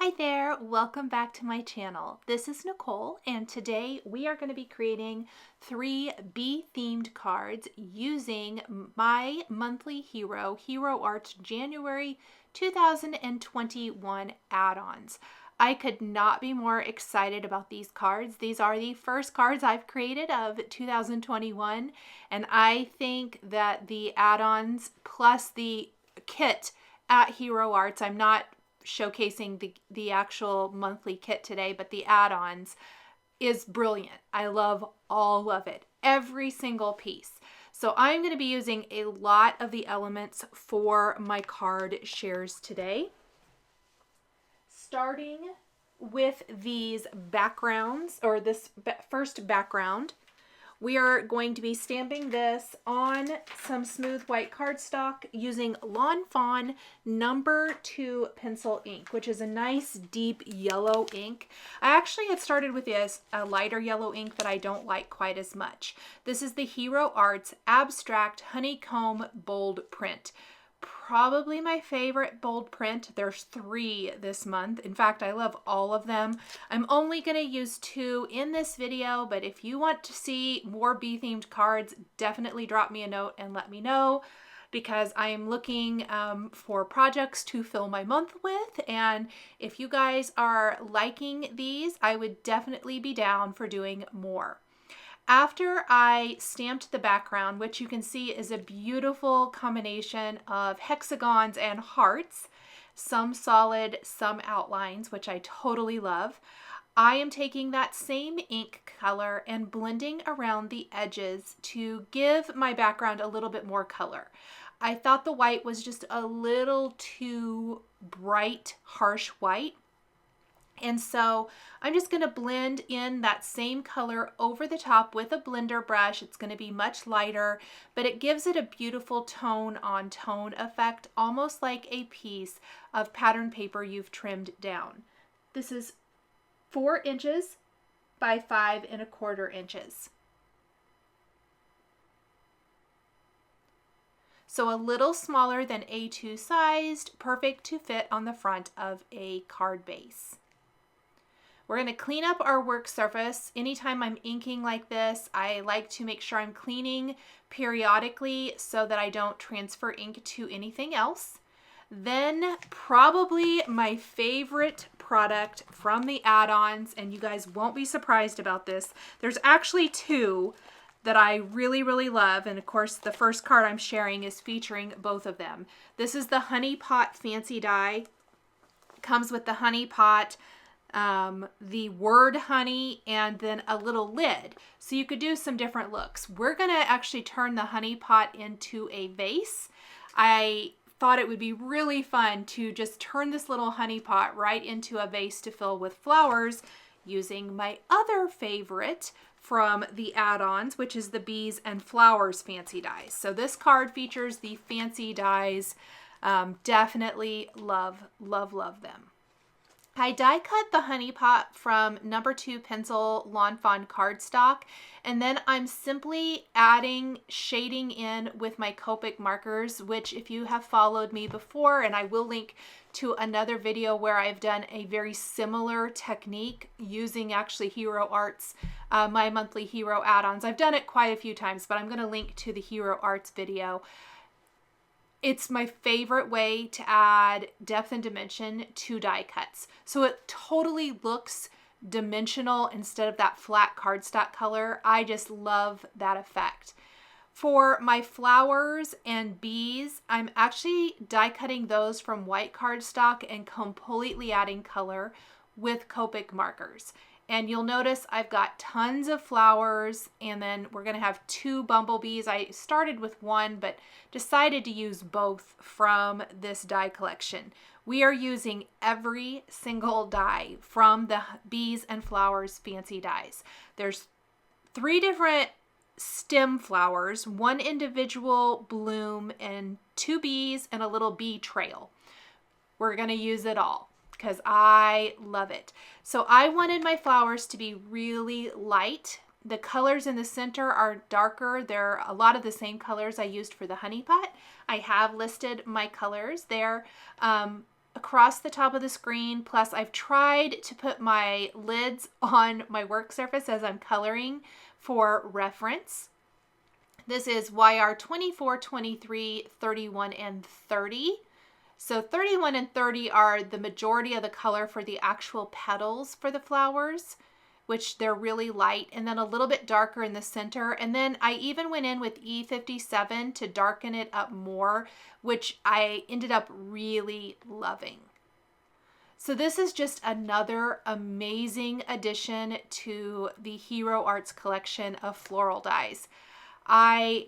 Hi there, welcome back to my channel. This is Nicole and today we are going to be creating 3 bee themed cards using my monthly hero Arts January 2021 add-ons. I could not be more excited about these cards. These are the first cards I've created of 2021 and I think that the add-ons plus the kit at Hero Arts, I'm not showcasing the actual monthly kit today, but the add-ons is brilliant. I love all of it, every single piece. So I'm going to be using a lot of the elements for my card shares today. Starting with these backgrounds, or this first background, we are going to be stamping this on some smooth white cardstock using Lawn Fawn number 2 pencil ink, which is a nice deep yellow ink. I actually had started with a lighter yellow ink that I don't like quite as much. This is the Hero Arts Abstract Honeycomb Bold Print. Probably my favorite bold print. There's 3 this month. In fact, I love all of them. I'm only going to use 2 in this video, but if you want to see more bee themed cards, definitely drop me a note and let me know, because I am looking for projects to fill my month with. And if you guys are liking these, I would definitely be down for doing more. After I stamped the background, which you can see is a beautiful combination of hexagons and hearts, some solid, some outlines, which I totally love, I am taking that same ink color and blending around the edges to give my background a little bit more color. I thought the white was just a little too bright, harsh white. And so I'm just going to blend in that same color over the top with a blender brush. It's going to be much lighter, but it gives it a beautiful tone on tone effect, almost like a piece of pattern paper you've trimmed down. This is 4 inches by 5¼ inches. So a little smaller than A2 sized, perfect to fit on the front of a card base. We're going to clean up our work surface. Anytime I'm inking like this, I like to make sure I'm cleaning periodically so that I don't transfer ink to anything else. Then probably my favorite product from the add-ons, and you guys won't be surprised about this. There's actually 2 that I really, really love. And of course, the first card I'm sharing is featuring both of them. This is the Honey Pot Fancy Die. It comes with the honey pot, the word honey, and then a little lid. So you could do some different looks. We're going to actually turn the honey pot into a vase. I thought it would be really fun to just turn this little honey pot right into a vase to fill with flowers using my other favorite from the add-ons, which is the Bees and Flowers Fancy Dies. So this card features the fancy dies. Definitely love, love, love them. I die cut the honey pot from number 2 pencil Lawn Fawn cardstock, and then I'm simply adding shading in with my Copic markers, which if you have followed me before, and I will link to another video where I've done a very similar technique using actually Hero Arts, my monthly hero add-ons. I've done it quite a few times, but I'm going to link to the Hero Arts video. It's my favorite way to add depth and dimension to die cuts. So it totally looks dimensional instead of that flat cardstock color. I just love that effect. For my flowers and bees, I'm actually die cutting those from white cardstock and completely adding color with Copic markers. And you'll notice I've got tons of flowers, and then we're going to have 2 bumblebees. I started with 1, but decided to use both from this die collection. We are using every single die from the Bees and Flowers Fancy Dies. There's 3 different stem flowers, 1 individual bloom, and 2 bees and a little bee trail. We're going to use it all because I love it. So I wanted my flowers to be really light. The colors in the center are darker. They're a lot of the same colors I used for the honey pot. I have listed my colors there. across the top of the screen. Plus I've tried to put my lids on my work surface as I'm coloring for reference. This is YR 24, 23, 31, and 30. So 31 and 30 are the majority of the color for the actual petals for the flowers, which they're really light, and then a little bit darker in the center. And then I even went in with E57 to darken it up more, which I ended up really loving. So this is just another amazing addition to the Hero Arts collection of floral dies. I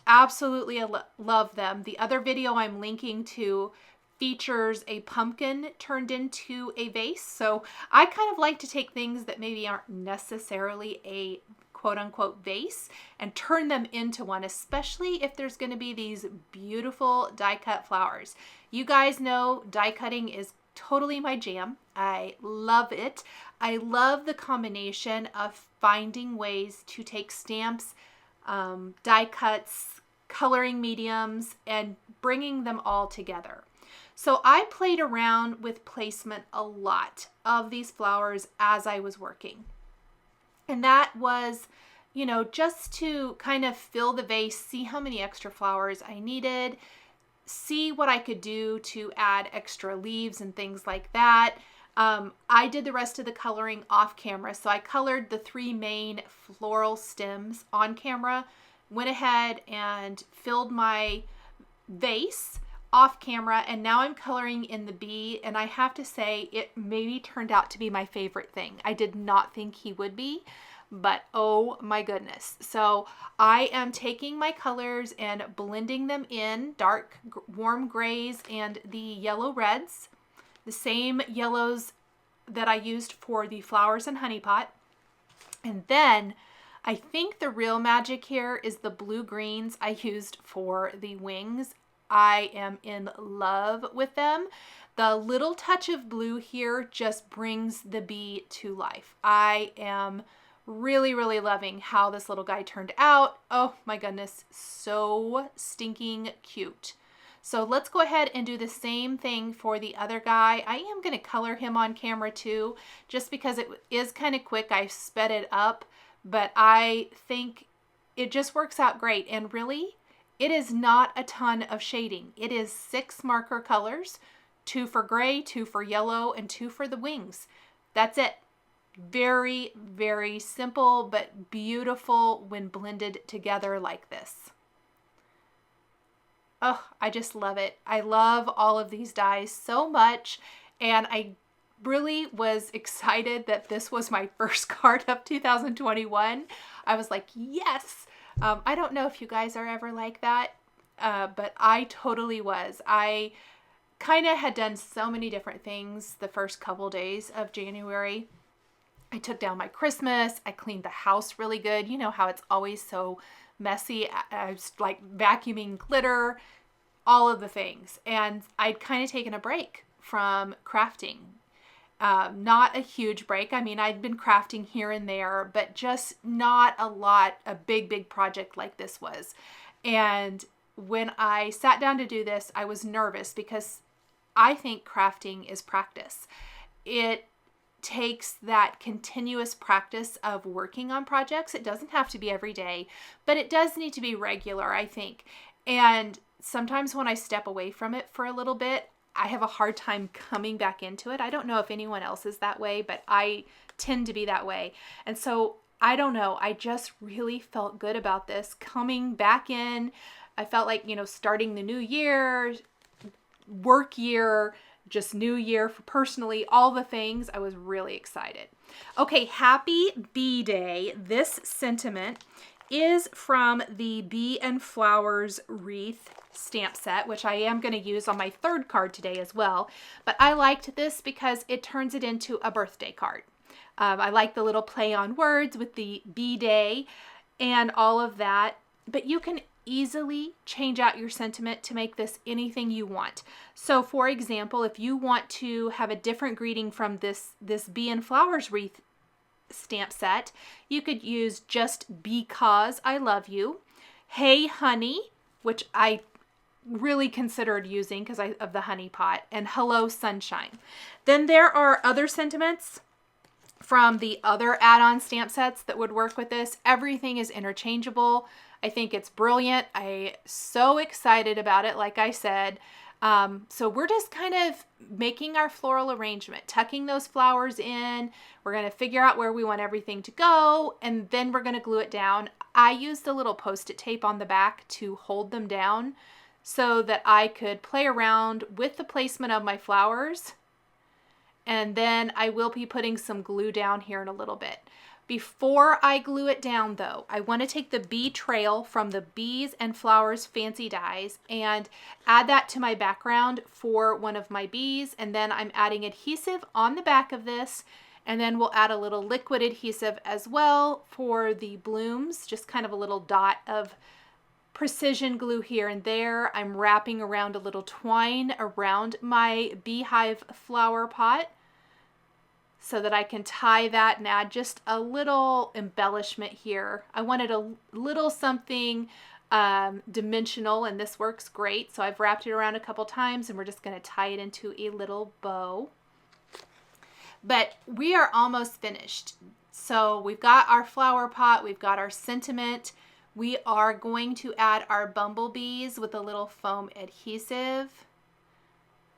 absolutely love them. The other video I'm linking to features a pumpkin turned into a vase. So I kind of like to take things that maybe aren't necessarily a quote-unquote vase and turn them into one, especially if there's going to be these beautiful die-cut flowers. You guys know die cutting is totally my jam. I love it. I love the combination of finding ways to take stamps, die cuts, coloring mediums, and bringing them all together. So I played around with placement a lot of these flowers as I was working. And that was, you know, just to kind of fill the vase, see how many extra flowers I needed, see what I could do to add extra leaves and things like that. I did the rest of the coloring off camera. So I colored the 3 main floral stems on camera, went ahead and filled my vase off camera, and now I'm coloring in the bee, and I have to say it maybe turned out to be my favorite thing. I did not think he would be, but oh my goodness. So I am taking my colors and blending them in, dark warm grays and the yellow reds, the same yellows that I used for the flowers and honey pot. And then I think the real magic here is the blue greens I used for the wings. I am in love with them. The little touch of blue here just brings the bee to life. I am really, really loving how this little guy turned out. Oh my goodness, so stinking cute. So let's go ahead and do the same thing for the other guy. I am going to color him on camera too, just because it is kind of quick. I sped it up, but I think it just works out great. And really, it is not a ton of shading. It is 6 marker colors, 2 for gray, 2 for yellow, and 2 for the wings. That's it. Very, very simple, but beautiful when blended together like this. Oh, I just love it. I love all of these dies so much, and I really was excited that this was my first card of 2021. I was like, yes! I don't know if you guys are ever like that, but I totally was. I kind of had done so many different things the first couple days of January. I took down my Christmas. I cleaned the house really good. You know how it's always so messy. I was like vacuuming glitter, all of the things. And I'd kind of taken a break from crafting. Not a huge break. I mean, I'd been crafting here and there, but just not a lot, a big project like this was. And when I sat down to do this, I was nervous because I think crafting is practice. It takes that continuous practice of working on projects. It doesn't have to be every day, but it does need to be regular, I think. And sometimes when I step away from it for a little bit, I have a hard time coming back into it. I don't know if anyone else is that way, but I tend to be that way. And so I don't know. I just really felt good about this coming back in. I felt like, you know, starting the new year, work year, just new year for personally, all the things. I was really excited. Okay, happy Bee Day. This sentiment is from the Bee and Flowers Wreath stamp set, which I am going to use on my 3rd card today as well. But I liked this because it turns it into a birthday card. I like the little play on words with the Bee Day and all of that. But you can easily change out your sentiment to make this anything you want. So for example, if you want to have a different greeting from this Bee and Flowers Wreath stamp set, you could use just because I love you. Hey honey, which I really considered using because of the honey pot, and Hello Sunshine. Then there are other sentiments from the other add-on stamp sets that would work with this. Everything is interchangeable. I think it's brilliant. I'm so excited about it, like I said. So we're just kind of making our floral arrangement, tucking those flowers in. We're going to figure out where we want everything to go, and then we're going to glue it down. I used a little Post-it tape on the back to hold them down so that I could play around with the placement of my flowers. And then I will be putting some glue down here in a little bit. Before I glue it down though, I want to take the bee trail from the Bees and Flowers Fancy Dies and add that to my background for one of my bees. And then I'm adding adhesive on the back of this, and then we'll add a little liquid adhesive as well for the blooms, just kind of a little dot of precision glue here and there. I'm wrapping around a little twine around my beehive flower pot so that I can tie that and add just a little embellishment here. I wanted a little something dimensional, and this works great. So I've wrapped it around a couple times, and we're just going to tie it into a little bow. But we are almost finished. So we've got our flower pot, we've got our sentiment. We are going to add our bumblebees with a little foam adhesive,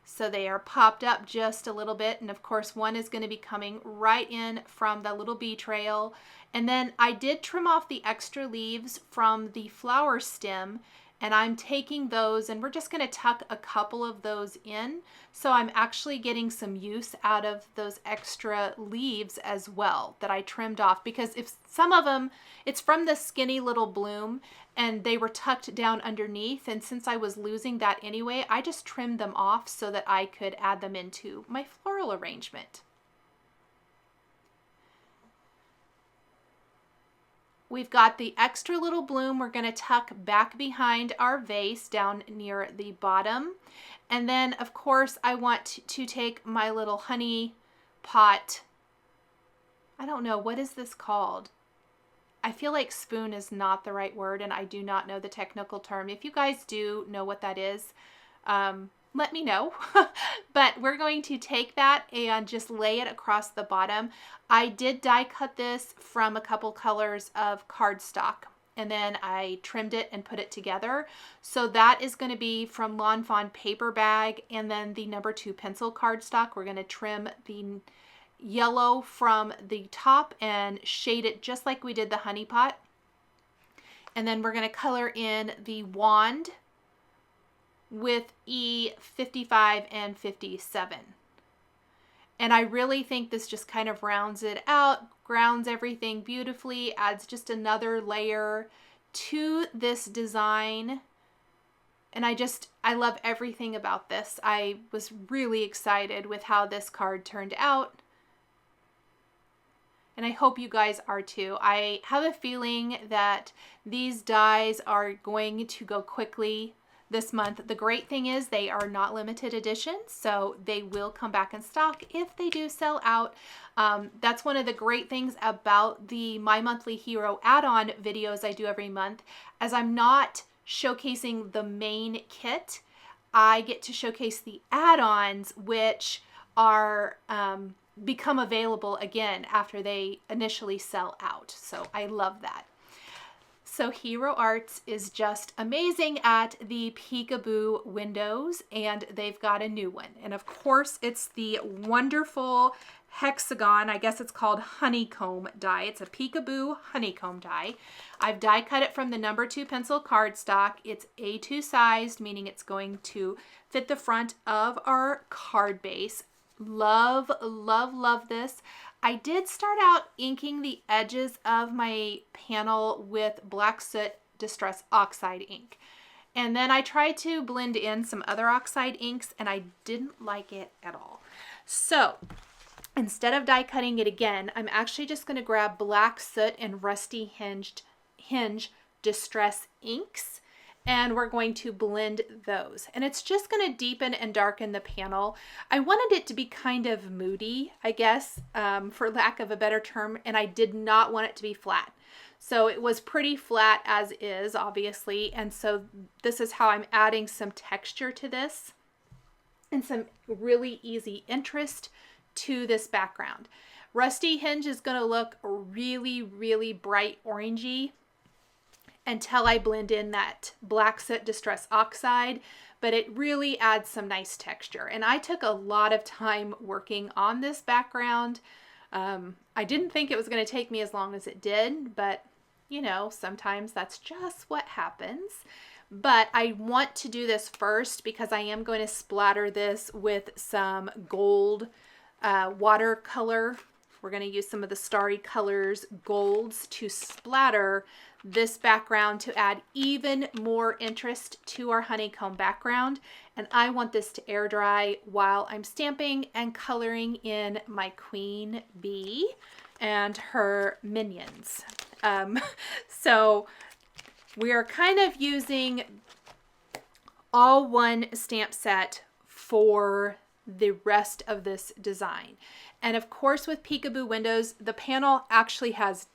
so they are popped up just a little bit. And of course, one is going to be coming right in from the little bee trail. And then I did trim off the extra leaves from the flower stem, and I'm taking those and we're just going to tuck a couple of those in. So I'm actually getting some use out of those extra leaves as well that I trimmed off, because if some of them, it's from the skinny little bloom and they were tucked down underneath. And since I was losing that anyway, I just trimmed them off so that I could add them into my floral arrangement. We've got the extra little bloom we're going to tuck back behind our vase down near the bottom. And then, of course, I want to take my little honey pot. I don't know, what is this called? I feel like spoon is not the right word, and I do not know the technical term. If you guys do know what that is, let me know. But we're going to take that and just lay it across the bottom. I did die cut this from a couple colors of cardstock, and then I trimmed it and put it together. So that is going to be from Lawn Fawn paper bag, and then the number 2 pencil cardstock. We're going to trim the yellow from the top and shade it just like we did the honey pot. And then we're going to color in the wand with E55 and 57. And I really think this just kind of rounds it out, grounds everything beautifully, adds just another layer to this design. And I love everything about this. I was really excited with how this card turned out. And I hope you guys are too. I have a feeling that these dies are going to go quickly this month. The great thing is they are not limited editions, so they will come back in stock if they do sell out. That's one of the great things about the My Monthly Hero add-on videos I do every month, as I'm not showcasing the main kit. I get to showcase the add-ons, which are become available again after they initially sell out. So I love that. So Hero Arts is just amazing at the peekaboo windows, and they've got a new one. And of course, it's the wonderful Hexagon, I guess it's called Honeycomb die. It's a peekaboo honeycomb die. I've die cut it from the number 2 pencil cardstock. It's A2 sized, meaning it's going to fit the front of our card base. Love, love, love this. I did start out inking the edges of my panel with Black Soot Distress Oxide ink. And then I tried to blend in some other oxide inks, and I didn't like it at all. So instead of die cutting it again, I'm actually just going to grab Black Soot and Rusty Hinge Distress inks. and we're going to blend those. And it's just going to deepen and darken the panel. I wanted it to be kind of moody, I guess, for lack of a better term, and I did not want it to be flat. So it was pretty flat as is, obviously, and so this is how I'm adding some texture to this and some really easy interest to this background. Rusty Hinge is going to look really, really bright orangey until I blend in that Black Soot Distress Oxide, but it really adds some nice texture. And I took a lot of time working on this background. I didn't think it was going to take me as long as it did, but you know, sometimes that's just what happens. But I want to do this first because I am going to splatter this with some gold watercolor. We're going to use some of the Starry Colors golds to splatter this background to add even more interest to our honeycomb background. And I want this to air dry while I'm stamping and coloring in my queen bee and her minions. So we are kind of using all one stamp set for the rest of this design. And of course, with Peekaboo windows, the panel actually has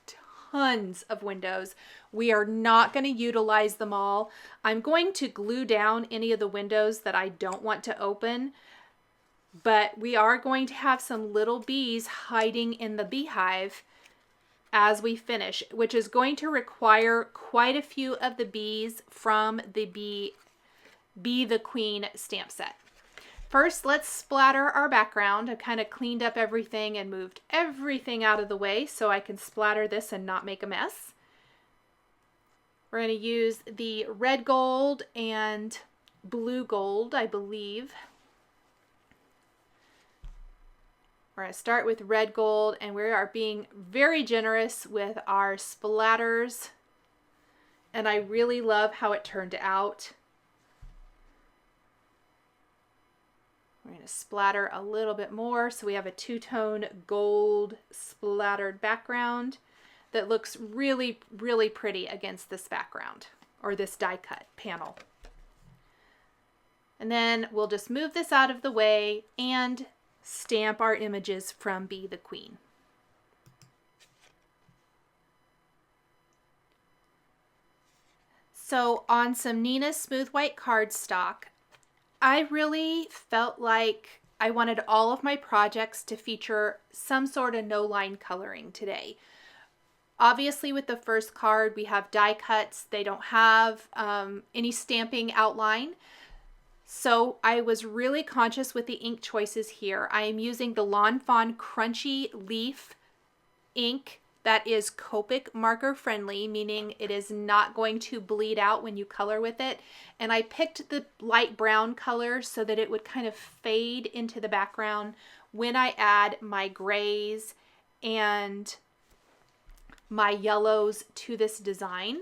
tons of windows. We are not going to utilize them all. I'm going to glue down any of the windows that I don't want to open, but we are going to have some little bees hiding in the beehive as we finish, which is going to require quite a few of the bees from the Bee the Queen stamp set. First, let's splatter our background. I've kind of cleaned up everything and moved everything out of the way so I can splatter this and not make a mess. We're going to use the red gold and blue gold, I believe. We're going to start with red gold, and we are being very generous with our splatters. And I really love how it turned out. We're going to splatter a little bit more so we have a two-tone gold splattered background that looks really, really pretty against this background or this die cut panel. And then we'll just move this out of the way and stamp our images from Bee the Queen. So on some Nina Smooth White cardstock, I really felt like I wanted all of my projects to feature some sort of no-line coloring today. Obviously with the first card we have die cuts. They don't have any stamping outline. So I was really conscious with the ink choices here. I am using the Lawn Fawn Crunchy Leaf ink that is Copic marker friendly, meaning it is not going to bleed out when you color with it. And I picked the light brown color so that it would kind of fade into the background when I add my grays and my yellows to this design.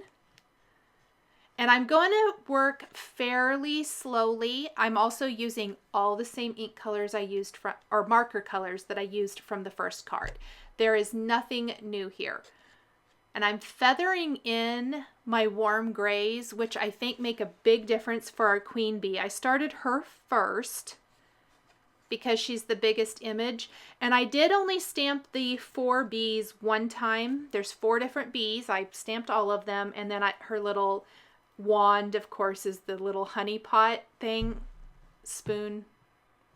And I'm going to work fairly slowly. I'm also using all the same ink colors I used from, or marker colors that I used from the first card. There is nothing new here. And I'm feathering in my warm grays, which I think make a big difference for our queen bee. I started her first because she's the biggest image. And I did only stamp the 4 bees one time. There's 4 different bees. I stamped all of them. And then her little wand, of course, is the little honey pot thing. Spoon.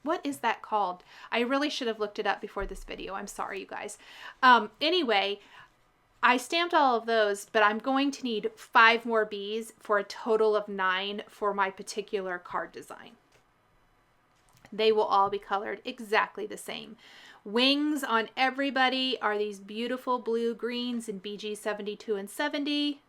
What is that called? I really should have looked it up before this video. I'm sorry, you guys. Anyway, I stamped all of those, but I'm going to need 5 more bees for a total of 9 for my particular card design. They will all be colored exactly the same. Wings on everybody are these beautiful blue greens in BG 72 and 70.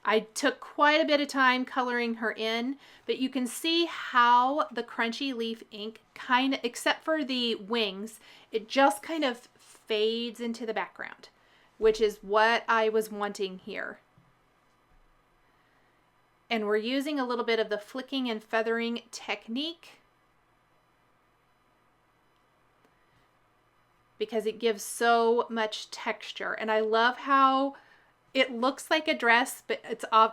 I took quite a bit of time coloring her in, but you can see how the Crunchy Leaf ink kind of, except for the wings, it just kind of fades into the background, which is what I was wanting here. And we're using a little bit of the flicking and feathering technique because it gives so much texture. And I love how it looks like a dress, but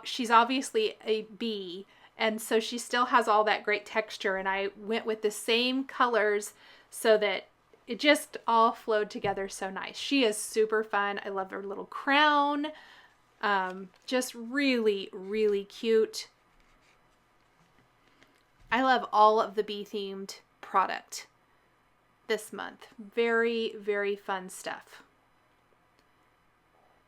she's obviously a bee, and so she still has all that great texture, and I went with the same colors so that it just all flowed together so nice. She is super fun. I love her little crown. Just really, really cute. I love all of the bee themed product this month. Very, very fun stuff.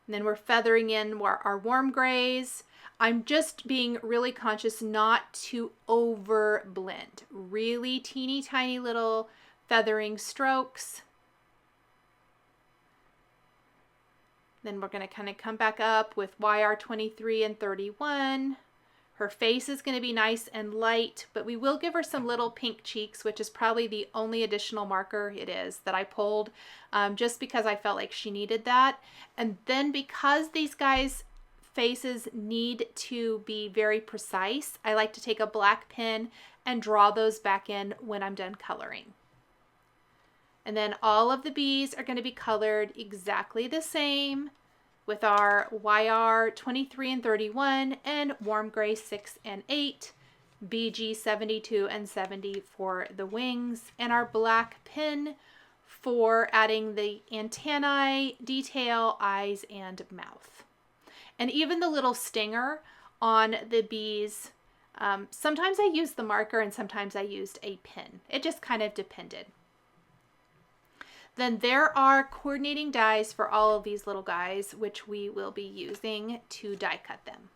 And then we're feathering in our warm grays. I'm just being really conscious not to over blend. Really teeny tiny little feathering strokes. Then we're going to kind of come back up with YR 23 and 31. Her face is going to be nice and light, but we will give her some little pink cheeks, which is probably the only additional marker it is that I pulled, just because I felt like she needed that. And then because these guys' faces need to be very precise, I like to take a black pen and draw those back in when I'm done coloring. And then all of the bees are going to be colored exactly the same with our YR 23 and 31 and warm gray 6 and 8, BG 72 and 70 for the wings, and our black pen for adding the antennae detail, eyes, and mouth. And even the little stinger on the bees, sometimes I used the marker and sometimes I used a pen. It just kind of depended. Then there are coordinating dies for all of these little guys, which we will be using to die cut them.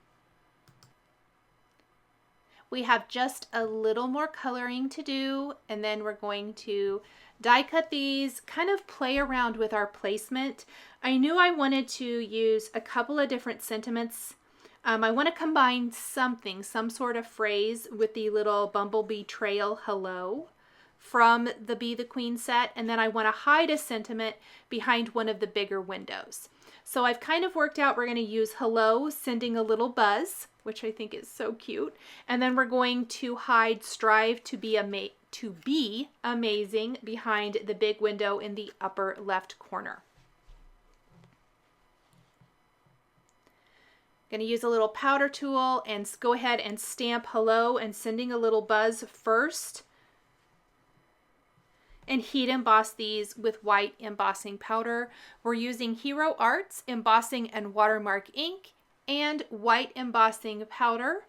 We have just a little more coloring to do, and then we're going to die cut these, kind of play around with our placement. I knew I wanted to use a couple of different sentiments. I want to combine something, some sort of phrase with the little bumblebee trail hello from the Bee the Queen set, and then I want to hide a sentiment behind one of the bigger windows. So I've kind of worked out we're going to use hello, sending a little buzz, which I think is so cute, and then we're going to hide strive to be amazing behind the big window in the upper left corner. I'm going to use a little powder tool and go ahead and stamp hello and sending a little buzz first, and heat emboss these with white embossing powder. We're using Hero Arts embossing and watermark ink and white embossing powder.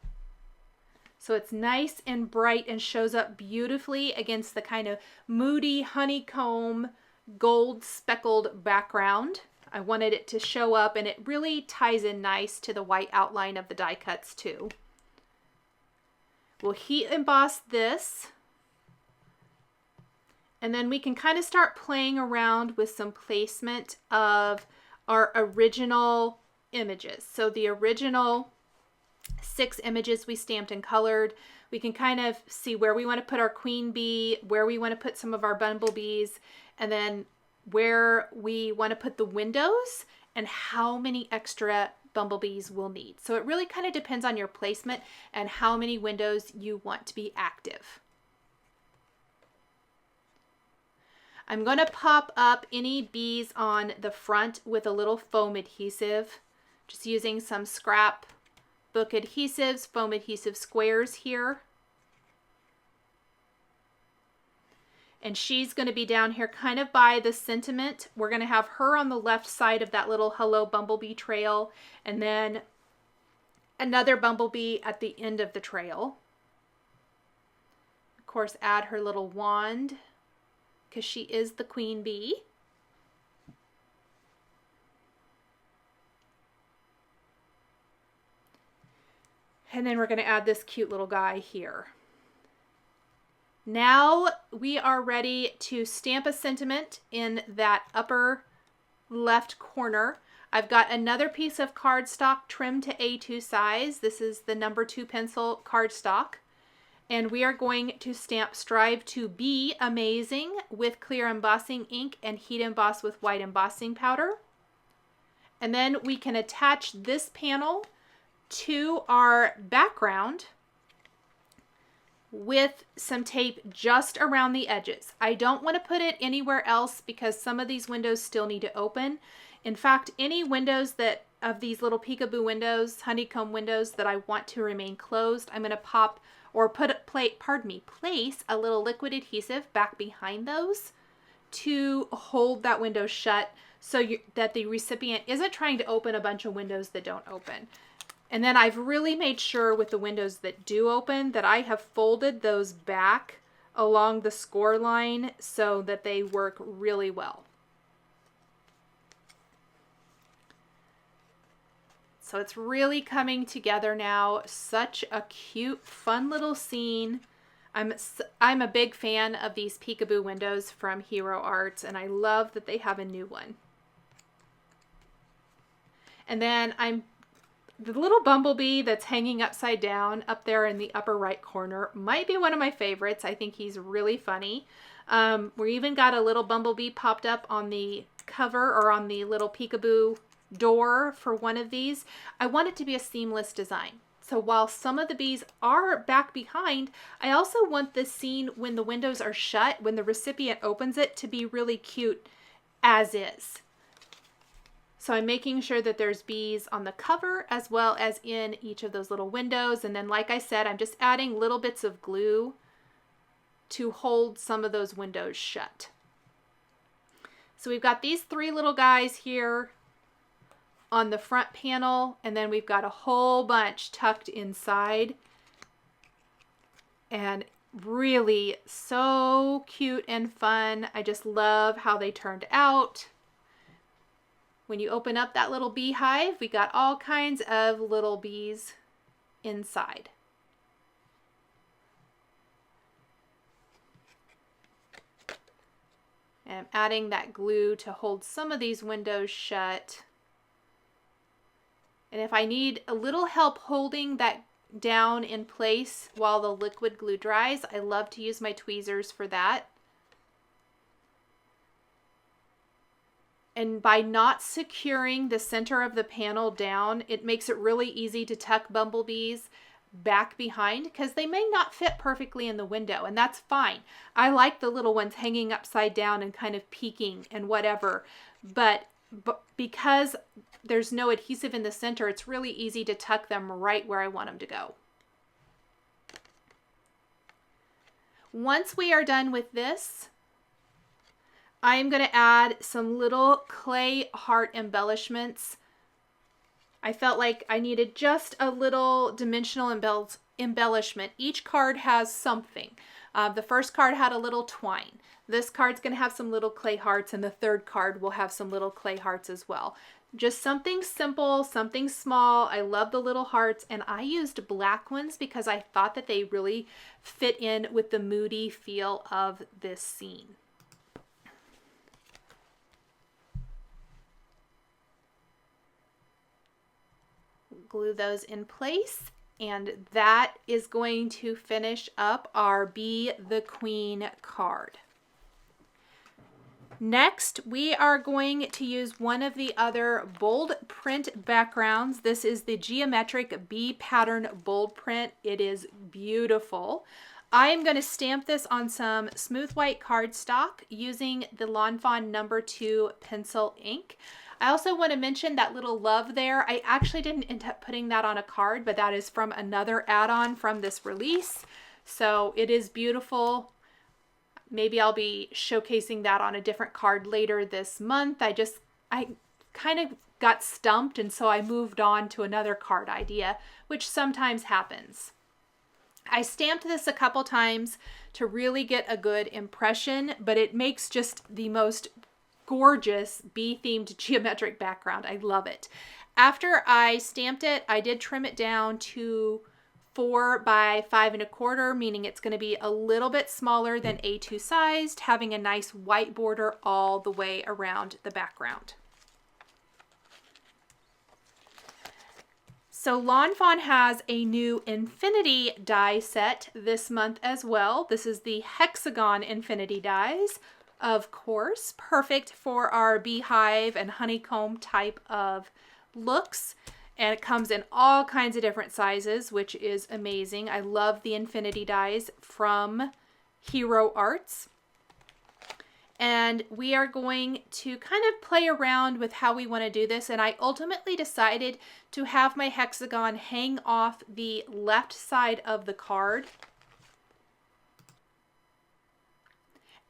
So it's nice and bright and shows up beautifully against the kind of moody honeycomb gold speckled background. I wanted it to show up, and it really ties in nice to the white outline of the die cuts too. We'll heat emboss this. And then we can kind of start playing around with some placement of our original images. So the original 6 images we stamped and colored, we can kind of see where we want to put our queen bee, where we want to put some of our bumblebees, and then where we want to put the windows and how many extra bumblebees we'll need. So it really kind of depends on your placement and how many windows you want to be active. I'm going to pop up any bees on the front with a little foam adhesive, just using some scrap book adhesives, foam adhesive squares here. And she's going to be down here kind of by the sentiment. We're going to have her on the left side of that little hello bumblebee trail, and then another bumblebee at the end of the trail. Of course, add her little wand, because she is the queen bee. And then we're going to add this cute little guy here. Now we are ready to stamp a sentiment in that upper left corner. I've got another piece of cardstock trimmed to A2 size. This is the number 2 pencil cardstock. And we are going to stamp Strive to Be Amazing with clear embossing ink and heat emboss with white embossing powder. And then we can attach this panel to our background with some tape just around the edges. I don't want to put it anywhere else because some of these windows still need to open. In fact, any windows that of these little peekaboo windows, honeycomb windows that I want to remain closed, I'm going to pop or place a little liquid adhesive back behind those to hold that window shut so that the recipient isn't trying to open a bunch of windows that don't open. And then I've really made sure with the windows that do open that I have folded those back along the score line so that they work really well. So it's really coming together now. Such a cute, fun little scene. I'm a big fan of these peekaboo windows from Hero Arts, and I love that they have a new one. And then the little bumblebee that's hanging upside down up there in the upper right corner might be one of my favorites. I think he's really funny. We even got a little bumblebee popped up on the cover or on the little peekaboo door for one of these. I want it to be a seamless design. So while some of the bees are back behind, I also want this scene when the windows are shut, when the recipient opens it, to be really cute as is. So I'm making sure that there's bees on the cover as well as in each of those little windows. And then, like I said, I'm just adding little bits of glue to hold some of those windows shut. So we've got these three little guys here on the front panel, and then we've got a whole bunch tucked inside, and really so cute and fun. I just love how they turned out. When you open up that little beehive, we got all kinds of little bees inside. And I'm adding that glue to hold some of these windows shut. And if I need a little help holding that down in place while the liquid glue dries, I love to use my tweezers for that. And by not securing the center of the panel down, it makes it really easy to tuck bumblebees back behind because they may not fit perfectly in the window, and that's fine. I like the little ones hanging upside down and kind of peeking and whatever, but because there's no adhesive in the center, it's really easy to tuck them right where I want them to go. Once we are done with this, I am going to add some little clay heart embellishments. I felt like I needed just a little dimensional embellishment. Each card has something. The first card had a little twine. This card's going to have some little clay hearts, and the third card will have some little clay hearts as well. Just something simple, something small. I love the little hearts, and I used black ones because I thought that they really fit in with the moody feel of this scene. Glue those in place, and that is going to finish up our Be the Queen card. Next, we are going to use one of the other bold print backgrounds. This is the Geometric Bee Pattern Bold Print. It is beautiful. I am going to stamp this on some smooth white cardstock using the Lawn Fawn No. 2 pencil ink. I also want to mention that little love there. I actually didn't end up putting that on a card, but that is from another add-on from this release. So it is beautiful. Maybe I'll be showcasing that on a different card later this month. I kind of got stumped, and so I moved on to another card idea, which sometimes happens. I stamped this a couple times to really get a good impression, but it makes just the most gorgeous bee-themed geometric background. I love it. After I stamped it, I did trim it down to 4 by 5 1/4, meaning it's going to be a little bit smaller than A2 sized, having a nice white border all the way around the background. So Lawn Fawn has a new infinity die set this month as well. This is the Hexagon infinity dies. Of course, perfect for our beehive and honeycomb type of looks. And it comes in all kinds of different sizes, which is amazing. I love the infinity dies from Hero Arts. And we are going to kind of play around with how we want to do this. And I ultimately decided to have my hexagon hang off the left side of the card.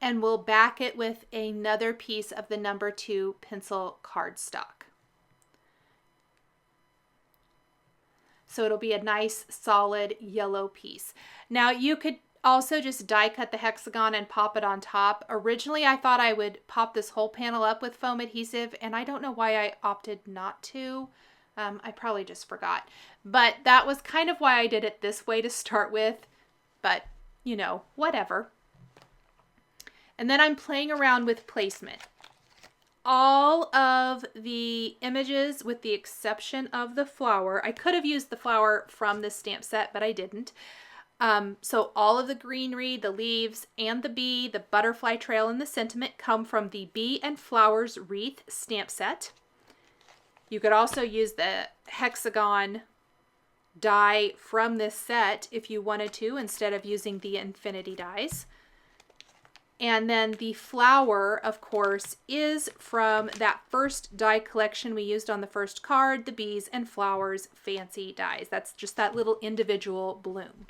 And we'll back it with another piece of the number 2 pencil cardstock. So it'll be a nice solid yellow piece. Now you could also just die cut the hexagon and pop it on top. Originally I thought I would pop this whole panel up with foam adhesive, and I don't know why I opted not to. I probably just forgot. But that was kind of why I did it this way to start with. But, you know, whatever. And then I'm playing around with placement. All of the images, with the exception of the flower, I could have used the flower from this stamp set, but I didn't. So all of the greenery, the leaves, and the bee, the butterfly trail, and the sentiment come from the Bee and Flowers Wreath stamp set. You could also use the hexagon die from this set if you wanted to, instead of using the infinity dies. And then the flower, of course, is from that first die collection we used on the first card, the Bees and Flowers Fancy Dies. That's just that little individual bloom.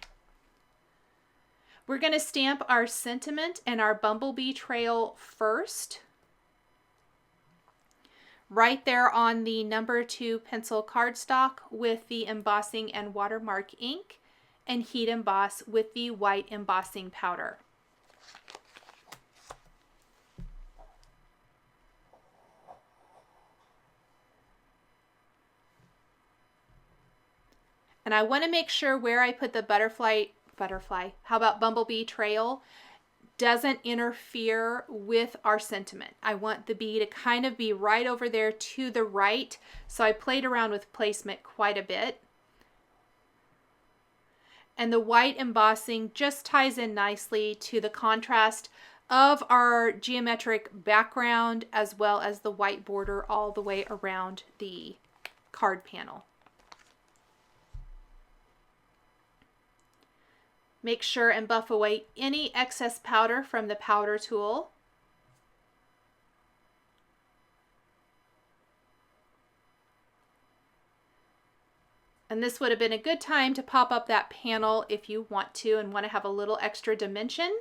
We're going to stamp our sentiment and our bumblebee trail first. Right there on the number 2 pencil cardstock with the embossing and watermark ink, and heat emboss with the white embossing powder. And I want to make sure where I put the bumblebee trail doesn't interfere with our sentiment. I want the bee to kind of be right over there to the right. So I played around with placement quite a bit. And the white embossing just ties in nicely to the contrast of our geometric background, as well as the white border all the way around the card panel. Make sure and buff away any excess powder from the powder tool. And this would have been a good time to pop up that panel if you want to and want to have a little extra dimension.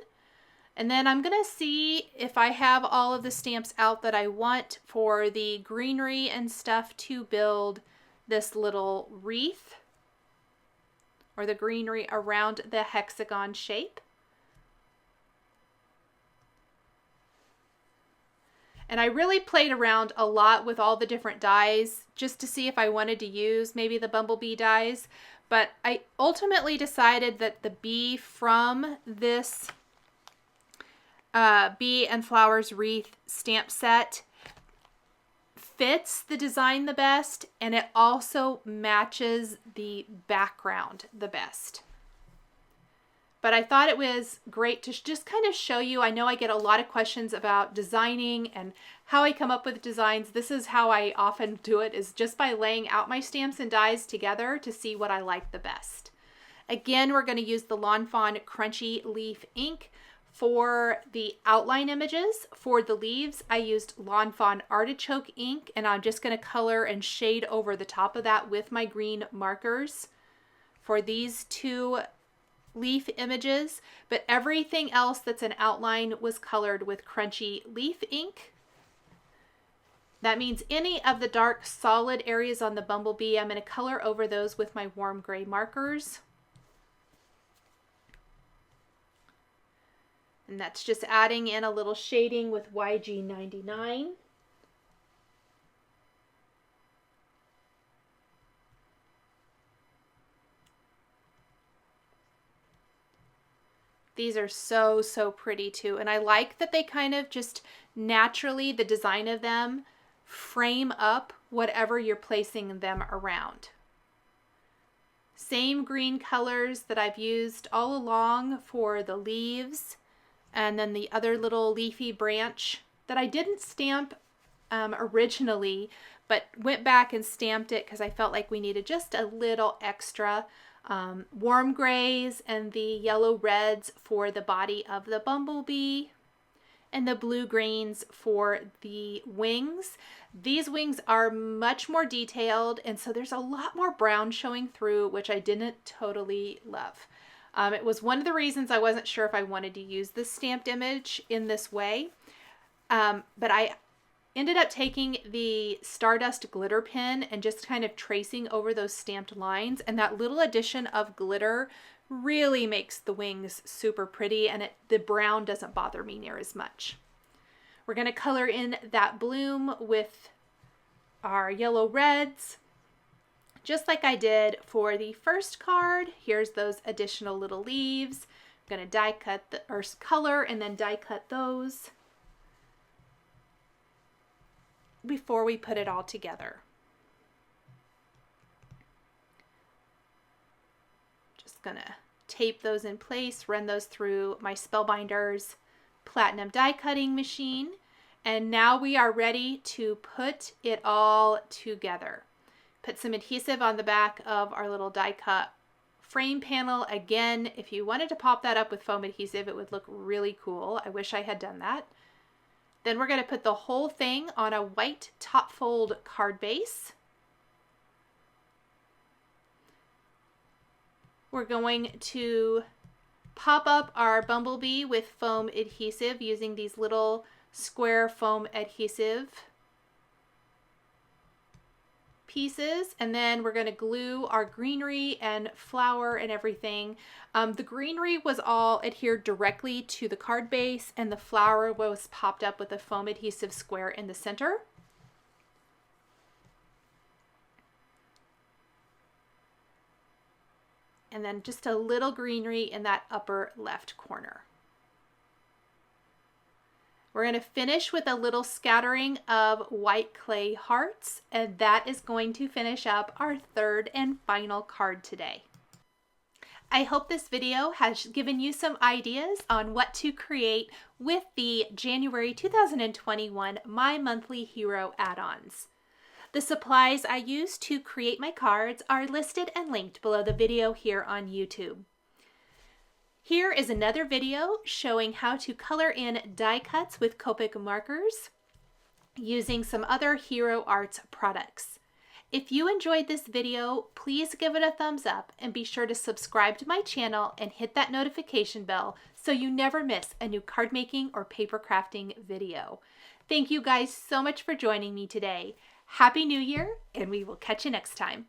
And then I'm going to see if I have all of the stamps out that I want for the greenery and stuff to build this little wreath, or the greenery around the hexagon shape. And I really played around a lot with all the different dies just to see if I wanted to use maybe the bumblebee dies. But I ultimately decided that the bee from this Bee and Flowers Wreath stamp set fits the design the best, and it also matches the background the best. But I thought it was great to just kind of show you. I know I get a lot of questions about designing and how I come up with designs. This is how I often do it, is just by laying out my stamps and dies together to see what I like the best. Again, we're going to use the Lawn Fawn Crunchy Leaf ink for the outline images. For the leaves, I used Lawn Fawn Artichoke ink, and I'm just going to color and shade over the top of that with my green markers for these 2 leaf images. But everything else that's an outline was colored with Crunchy Leaf ink. That means any of the dark solid areas on the bumblebee, I'm going to color over those with my warm gray markers. And that's just adding in a little shading with YG99. These are so, so pretty too. And I like that they kind of just naturally, the design of them, frame up whatever you're placing them around. Same green colors that I've used all along for the leaves. And then the other little leafy branch that I didn't stamp originally, but went back and stamped it because I felt like we needed just a little extra. Warm grays and the yellow reds for the body of the bumblebee. and the blue greens for the wings. These wings are much more detailed, and so there's a lot more brown showing through, which I didn't totally love. It was one of the reasons I wasn't sure if I wanted to use this stamped image in this way. But I ended up taking the Stardust glitter pen and just kind of tracing over those stamped lines, and that little addition of glitter really makes the wings super pretty, and the brown doesn't bother me near as much. We're going to color in that bloom with our yellow reds, just like I did for the first card. Here's those additional little leaves. I'm going to die cut or color and then die cut those before we put it all together. Just gonna tape those in place, run those through my Spellbinders platinum die cutting machine, and now we are ready to put it all together. Put some adhesive on the back of our little die cut frame panel. Again, if you wanted to pop that up with foam adhesive, it would look really cool. I wish I had done that. Then we're going to put the whole thing on a white top fold card base. We're going to pop up our bumblebee with foam adhesive using these little square foam adhesive pieces, and then we're going to glue our greenery and flower and everything. The greenery was all adhered directly to the card base, and the flower was popped up with a foam adhesive square in the center. And then just a little greenery in that upper left corner. We're going to finish with a little scattering of white clay hearts, and that is going to finish up our third and final card today. I hope this video has given you some ideas on what to create with the January 2021 My Monthly Hero add-ons. The supplies I use to create my cards are listed and linked below the video here on YouTube. Here is another video showing how to color in die cuts with Copic markers using some other Hero Arts products. If you enjoyed this video, please give it a thumbs up and be sure to subscribe to my channel and hit that notification bell so you never miss a new card making or paper crafting video. Thank you guys so much for joining me today. Happy New Year, and we will catch you next time.